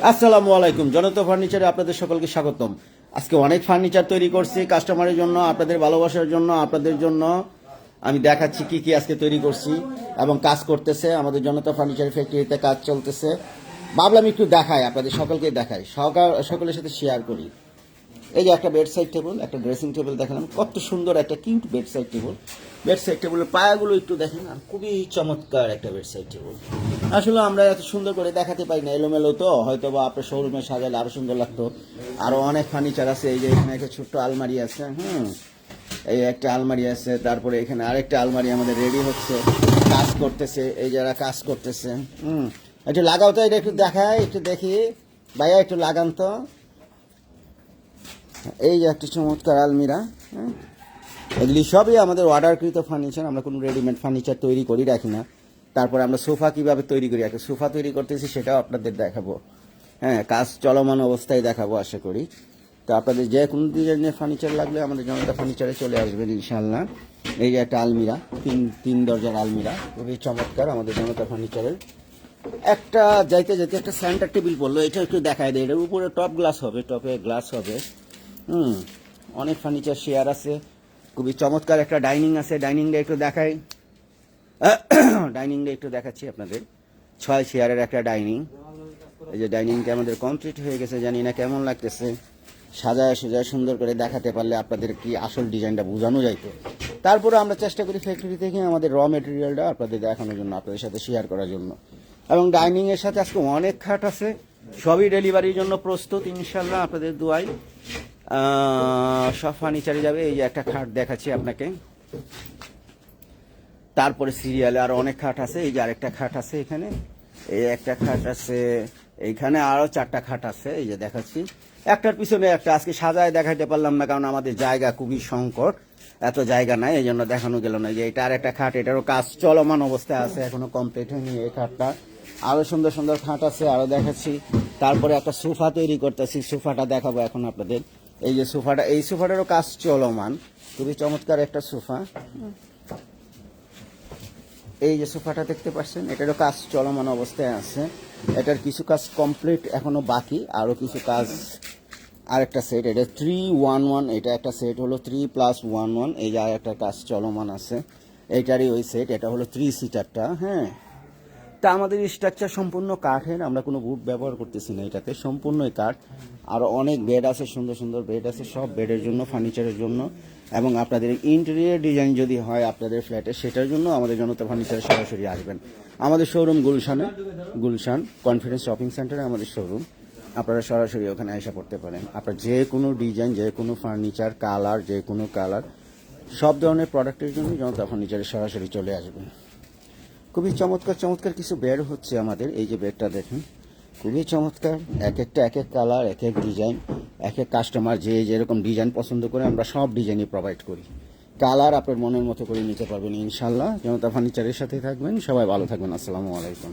আসসালামু আলাইকুম, জনতা ফার্নিচারে আপনাদের সকলকে স্বাগতম। আজকে অনেক ফার্নিচার তৈরি করছি কাস্টমারের জন্য, আপনাদের ভালোবাসার জন্য, আপনাদের জন্য। আমি দেখাচ্ছি কি কি আজকে তৈরি করছি এবং কাজ করতেছে আমাদের জনতা ফার্নিচার ফ্যাক্টরিতে, কাজ চলতেছে। ভাবলাম একটু দেখাই, আপনাদের সকলকে দেখাই, সকলের সাথে শেয়ার করি। এই যে একটা বেড সাইড টেবিল, একটা ড্রেসিং টেবিল দেখালাম, কত সুন্দর একটা cute bed side table. Bed side টেবিলের পায়াগুলো একটু দেখেন, আর খুবই চমৎকার একটা বেড সাইড টেবিল। আসলে আমরা এত সুন্দর করে দেখাতে পারি না, এলোমেলো তো, হয়তো বা আপনার শোরুমে সাজালে আরো সুন্দর লাগতো। আরো অনেক ফার্নিচার আছে। এই যে এখানে একটা ছোট্ট আলমারি আছে, এই একটা আলমারি আছে, তারপরে এখানে আরেকটা আলমারি আমাদের রেডি হচ্ছে, কাজ করতেছে, এই যারা কাজ করতেছে। একটু লাগাও তো, এটা একটু দেখায়, একটু দেখি ভাইয়া, একটু লাগান তো। এই যে একটা চমৎকার আলমিরা। এগুলি সবই আমাদের অর্ডারকৃত ফার্নিচার, আমরা কোনো রেডিমেড ফার্নিচার তৈরি করি রাখি না। তারপরে আমরা সোফা কিভাবে তৈরি করি, একটা সোফা তৈরি করতেছি, সেটাও আপনাদের দেখাবো। কাজ চলমান অবস্থায় দেখাবো আশা করি। তো আপনাদের যে কোনো ডিজাইনের ফার্নিচার লাগলে আমাদের জনতা ফার্নিচারে চলে আসবেন ইনশাল্লাহ। এই যে একটা আলমিরা, তিন দরজার আলমিরা, খুবই চমৎকার আমাদের জনতা ফার্নিচারের। একটা যাইতে যাইতে একটা সেন্টার টেবিল বললো, এটা একটু দেখায় দেয়। এটার উপরে টপ গ্লাস হবে, টপে গ্লাস হবে। অনেক ফার্নিচার শেয়ার আছে, খুবই চমৎকার একটা ডাইনিং আছে, ডাইনিংটা একটু দেখাই। ডাইনিংটা একটু দেখাচ্ছি আপনাদের। 6 চেয়ারের একটা ডাইনিং। এই যে ডাইনিংটা আমাদের কমপ্লিট হয়ে গেছে, জানি না কেমন লাগতেছে। সাজায় সুজায় সুন্দর করে দেখাতে পারলে আপনাদের কি আসল ডিজাইনটা বোঝানো যাইতো। তারপরে আমরা চেষ্টা করি ফ্যাক্টরি থেকে আমাদের র মেটেরিয়ালটা আপনাদের দেখানোর জন্য, আপনাদের সাথে শেয়ার করার জন্য। এবং ডাইনিংয়ের সাথে আজকে অনেক খাট আছে, সবই ডেলিভারির জন্য প্রস্তুত ইনশাল্লাহ, আপনাদের দোয়াই সব ফার্নিচারে যাবে। এই যে একটা খাট দেখাচ্ছি আপনাকে। তারপরে সিরিয়ালে আরো অনেক খাট আছে, এই যে আরেকটা খাট আছে এখানে, এই একটা খাট আছে এইখানে, আরো 4টা খাট আছে, এই যে দেখাচ্ছি। একটার পিছনে একটা আজকে সাজায় দেখাইতে পারলাম না, কারণ আমাদের জায়গা খুবই সংকট, এত জায়গা নাই, এই জন্য দেখানো গেল না। যে এটা আরেকটা খাট, এটারও কাজ চলমান অবস্থায় আছে, এখনো কমপ্লিট হয়নি এই খাটটা। আরো সুন্দর সুন্দর খাট আছে, আরো দেখাচ্ছি। তারপরে একটা সোফা তৈরি করতেছি, সোফাটা দেখাবো এখন আপনাদের। এই যে সোফাটা, এই সোফাটারও কাজ চলমান, খুবই চমৎকার একটা সোফা। এই যে সোফাটা দেখতে পাচ্ছেন, এটারও কাজ চলমান অবস্থায় আছে। এটার কিছু কাজ কমপ্লিট এখনো বাকি, আরো কিছু কাজ। আরেকটা সেট, এটা 311, এটা একটা সেট হলো 3+11। এই যে আরেকটা কাজ চলমান আছে, এইটারই ওই সেট, এটা হলো 3 সিটারটা। তা আমাদের স্ট্রাকচার সম্পূর্ণ কাঠের, আমরা কোনো উড ব্যবহার করতেছি না এটাতে, সম্পূর্ণই কাঠ। আরও অনেক বেড আছে, সুন্দর সুন্দর বেড আছে, সব বেডের জন্য, ফার্নিচারের জন্য। এবং আপনাদের ইন্টেরিয়র ডিজাইন যদি হয় আপনাদের ফ্ল্যাটে, সেটার জন্য আমাদের জনতা ফার্নিচারে সরাসরি আসবেন। আমাদের শোরুম গুলশান কনফিডেন্স শপিং সেন্টারে আমাদের শোরুম। আপনারা সরাসরি ওখানে এসে পড়তে পারেন। আপনার যে কোনো ডিজাইন, যে কোনো ফার্নিচার, কালার, যে কোনো কালার, সব ধরনের প্রোডাক্টের জন্য জনতা ফার্নিচারে সরাসরি চলে আসবেন। খুবই চমৎকার চমৎকার কিছু বেড হচ্ছে আমাদের। এই যে বেডটা দেখেন, খুবই চমৎকার, এক একটা এক এক কালার, এক এক ডিজাইন, এক এক কাস্টমার যে যেরকম ডিজাইন পছন্দ করে আমরা সব ডিজাইনই প্রোভাইড করি। কালার আপনার মনের মতো করে নিতে পারবেন ইনশাল্লাহ। জনতা ফার্নিচারের সাথে থাকবেন, সবাই ভালো থাকবেন। আসসালামু আলাইকুম।